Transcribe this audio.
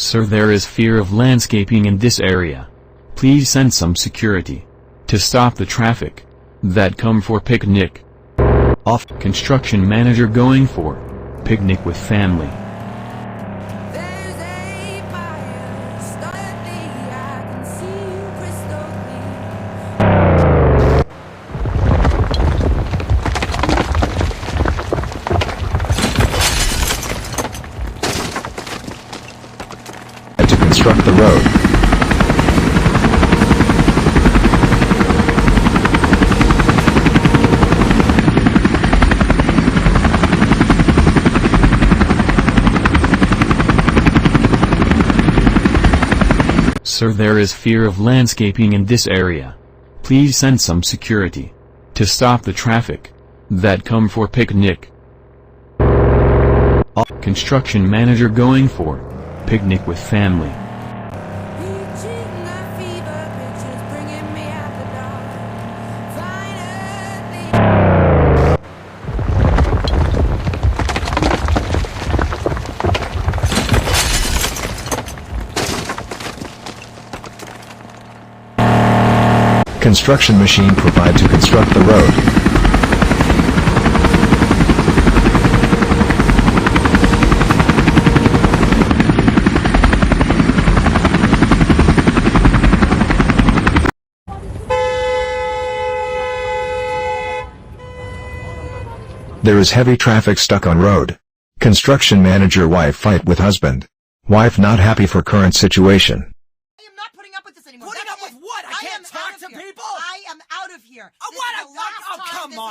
Sir, there is fear of landscaping in this area. Please send some security to stop the traffic that come for picnic. Off. Construction manager going for picnic with family. To construct the road. Sir, there is fear of landscaping in this area. Please send some security to stop the traffic that come for picnic. Construction manager going for picnic with family. Construction machine provide to construct the road. There is heavy traffic stuck on road. Construction manager wife fight with husband. Wife not happy for current situation. I am not putting up with this anymore. Putting up with what? I can't talk to people? I am out of here. What? Oh, come on.